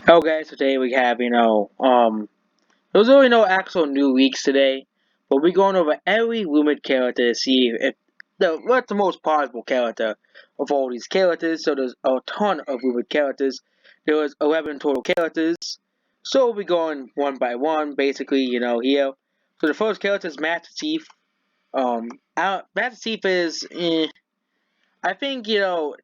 Okay, so today we have, there's really no actual new weeks today, but we're going over every rumored character to see if what's the most plausible character of all these characters. So there's a ton of rumored characters. There was 11 total characters. So we'll be going one by one, basically, here. So the first character is Master Chief. Master Chief is, I think,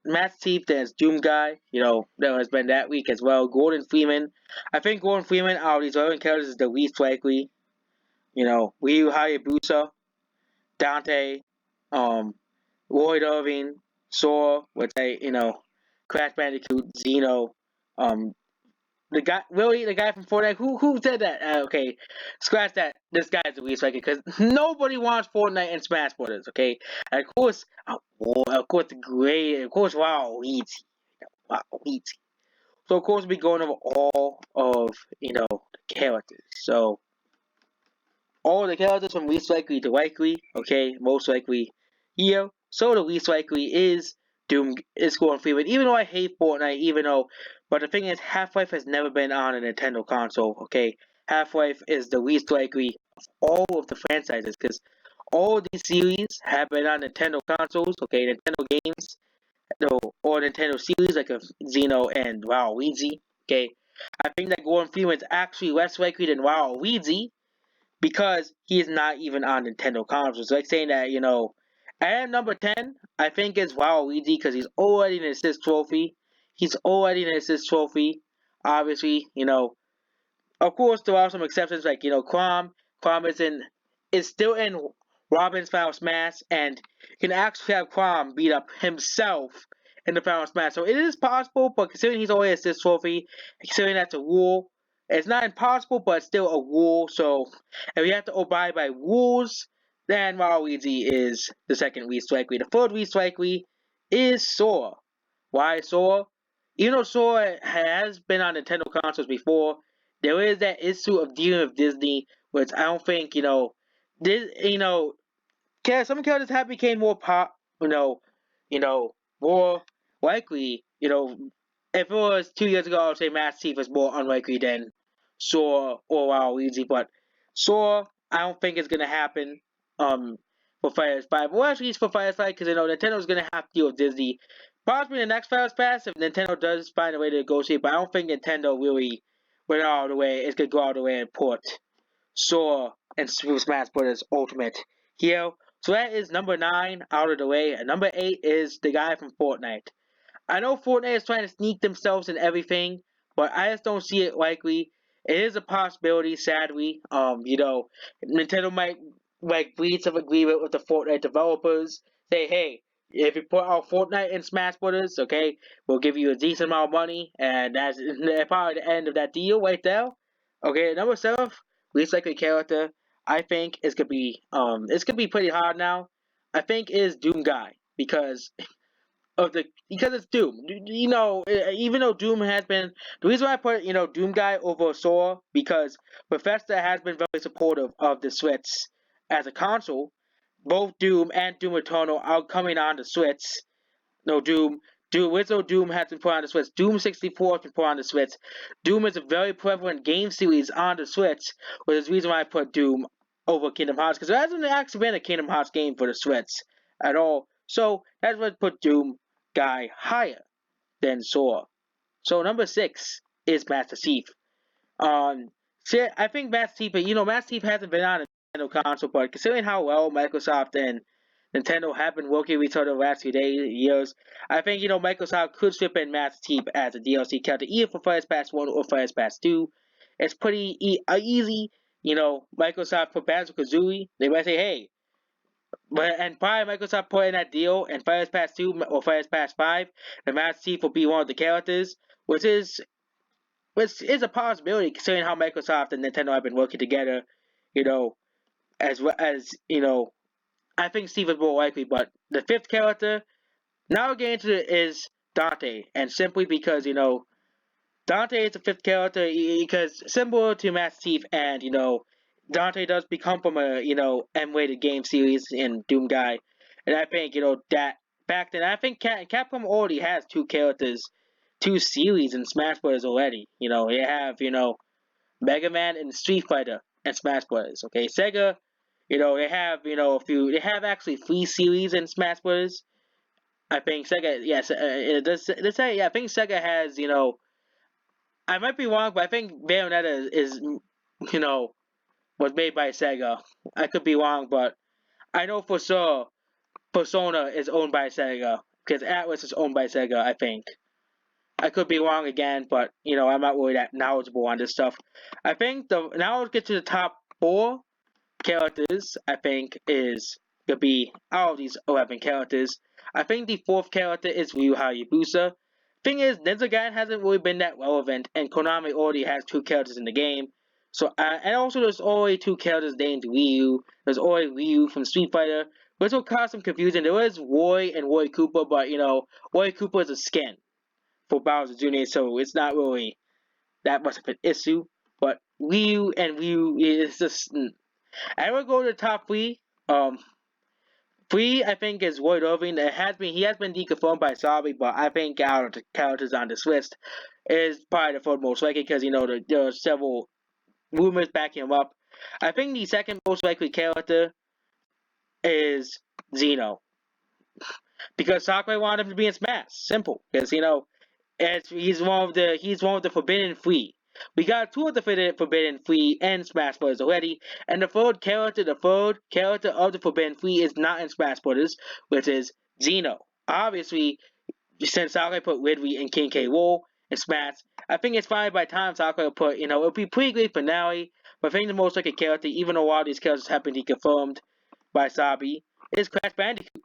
Matt Steve as Doom Guy, that has been that week as well. Gordon Freeman. I think Gordon Freeman out of these other characters is the least likely. Ryu Hayabusa, Dante, um, Lloyd Irving, Sora, which Crash Bandicoot, Xeno, um, the guy from Fortnite. Who said that? Okay, scratch that. This guy's the least likely because nobody wants Fortnite and Smash Brothers. Okay, and of course, the great, of course, wow, easy, wow, easy. So of course, we'll be going over all of the characters. So all the characters from least likely to likely. Okay, most likely here. So the least likely is Doom is going Freeman. Even though I hate Fortnite, but the thing is, Half-Life has never been on a Nintendo console. Okay, Half-Life is the least likely of all of the franchises because all of these series have been on Nintendo consoles. Okay, Nintendo games, or Nintendo series like a Xeno and Waluigi. Okay, I think that Gordon Freeman is actually less likely than Waluigi because he is not even on Nintendo consoles. Like saying that, at number 10, I think it's Waluigi because he's already an assist trophy. He's already an assist trophy. Obviously, of course, there are some exceptions like, Crom. Crom is still in Robin's Final Smash, and you can actually have Crom beat up himself in the Final Smash. So it is possible, but considering he's already assist trophy, considering that's a rule, it's not impossible, but it's still a rule. So if you have to abide by rules, then Waluigi is the second least likely. The third least likely is Sora. Why Sora? Even though Sora has been on Nintendo consoles before, there is that issue of dealing with Disney, which I don't think this some characters have became more you know more likely. If it was 2 years ago, I would say Master Chief was more unlikely than Sora or Waluigi, but Sora I don't think is gonna happen. For Fires 5, well actually it's for Fires 5 because Nintendo's gonna have to deal with Disney. Possibly the next Fires Pass if Nintendo does find a way to negotiate, but I don't think Nintendo really went all the way. It's gonna go all the way and port Sora and Super Smash Bros. Ultimate here. So that is number 9 out of the way. And number 8 is the guy from Fortnite. I know Fortnite is trying to sneak themselves in everything, but I just don't see it likely. It is a possibility, sadly. Nintendo might reach some agreement with the Fortnite developers. Say, hey, if you put out Fortnite and Smash Brothers, okay, we'll give you a decent amount of money, and that's probably the end of that deal right there. Okay, number 7, least likely character, I think it's gonna be pretty hard now. I think is Doom Guy because it's Doom. Even though Doom has been the reason why I put Doom Guy over Sora because Bethesda has been very supportive of the Switch as a console. Both Doom and Doom Eternal are coming on the Switch. No Original Doom has been put on the Switch. Doom 64 has been put on the Switch. Doom is a very prevalent game series on the Switch, which is the reason why I put Doom over Kingdom Hearts because there hasn't actually been a Kingdom Hearts game for the Switch at all. So that's what put Doom Guy higher than Sora. So number 6 is Master Chief. Um, I think Master Chief, Master Chief hasn't been on a Nintendo console, but considering how well Microsoft and Nintendo have been working with each other the last few years, I think Microsoft could strip in Master Chief as a DLC character, either for Fires Pass 1 or Fires Pass 2. It's pretty easy. Microsoft for Banjo-Kazooie, they might say, hey, and probably Microsoft put in that deal and Fires Pass 2 or Fires Pass 5, the Master Chief will be one of the characters, which is a possibility considering how Microsoft and Nintendo have been working together, you know, as well as, I think Steve is more likely, but the fifth character, now we're getting into it, is Dante, and simply because, Dante is the fifth character because similar to Master Chief and, Dante does become from a, M-rated game series in Doom Guy, and I think, that back then, I think Capcom already has two characters two series in Smash Bros. Already. You know, they have, Mega Man and Street Fighter and Smash Bros. Okay, Sega, they have, they have actually three series in Smash Bros. I think Sega, yes, I think Sega has, I might be wrong, but I think Bayonetta is, you know, was made by Sega. I could be wrong, but I know for sure Persona is owned by Sega because Atlas is owned by Sega. I think I could be wrong again, but I'm not really that knowledgeable on this stuff. I think now let's get to the top four characters. I think is gonna be all of these 11 characters. I think the fourth character is Ryu Hayabusa. Thing is, Ninja Gaiden hasn't really been that relevant, and Konami already has two characters in the game. So, and also there's already two characters named Ryu. There's already Ryu from Street Fighter, which will cause some confusion. There is Roy and Roy Cooper, but Roy Cooper is a skin for Bowser Jr., so it's not really that much of an issue. But Ryu is just. I will go to the top three. Three I think is Lloyd Irving. He has been deconfirmed by Sabi, but I think out of the characters on this list is probably the third most likely because there are several rumors backing him up. I think the second most likely character is Zeno because Sakurai wanted him to be in Smash. Simple, because he's one of the Forbidden Three. We got two of the Forbidden Three in Smash Bros. Already, and the third character of the Forbidden Three is not in Smash Bros., which is Zeno. Obviously, since Sakurai put Ridley and King K. Rool in Smash, I think it's fine by the time Sakurai put, it'll be pretty great finale, but I think the most likely character, even though a lot of these characters have been confirmed by Sabi, is Crash Bandicoot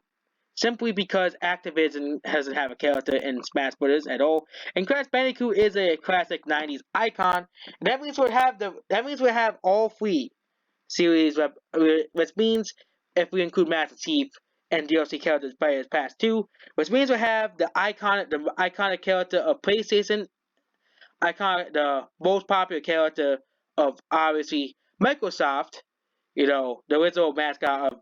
simply because Activision doesn't have a character in Smash Bros. At all, and Crash Bandicoot is a classic '90s icon. That means we'll have all three series, which means if we include Master Chief and DLC characters players past two, which means we'll have the iconic character of PlayStation, the most popular character of obviously Microsoft, the original mascot of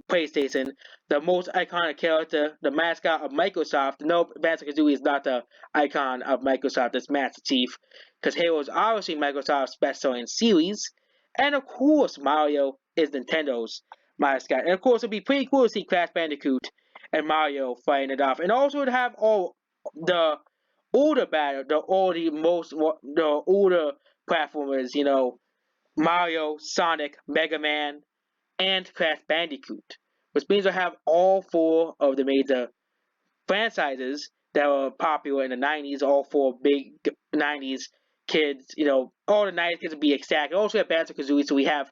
PlayStation, the most iconic character, the mascot of Microsoft. No, Master Kazooie is not the icon of Microsoft, it's Master Chief, because Halo is obviously Microsoft's best-selling series, and of course Mario is Nintendo's mascot. And of course it'd be pretty cool to see Crash Bandicoot and Mario fighting it off, and also to have all the older battle, the older platformers, Mario, Sonic, Mega Man, and Crash Bandicoot, which means we'll have all four of the major franchises that were popular in the 90s, all four big 90s kids, all the 90s kids will be ecstatic. Also have Banjo-Kazooie, so we have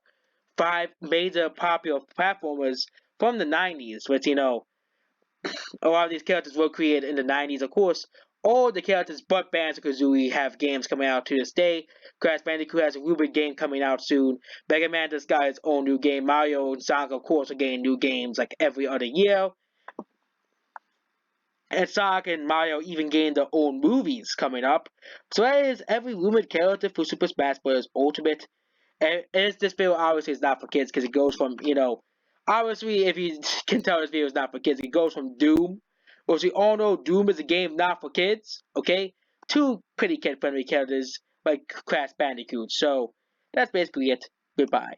five major popular platformers from the 90s, which, a lot of these characters were created in the 90s. Of course, all the characters but Banjo-Kazooie have games coming out to this day. Crash Bandicoot has a Rubik game coming out soon. Mega Man just got his own new game. Mario and Sonic, of course, are getting new games like every other year. And Sonic and Mario even getting their own movies coming up. So that is every rumored character for Super Smash Bros. Ultimate. And this video obviously is not for kids because it goes from, obviously if you can tell this video is not for kids, it goes from Doom, which we all know Doom is a game not for kids, okay, to pretty kid friendly characters like Crash Bandicoot. So that's basically it. Goodbye.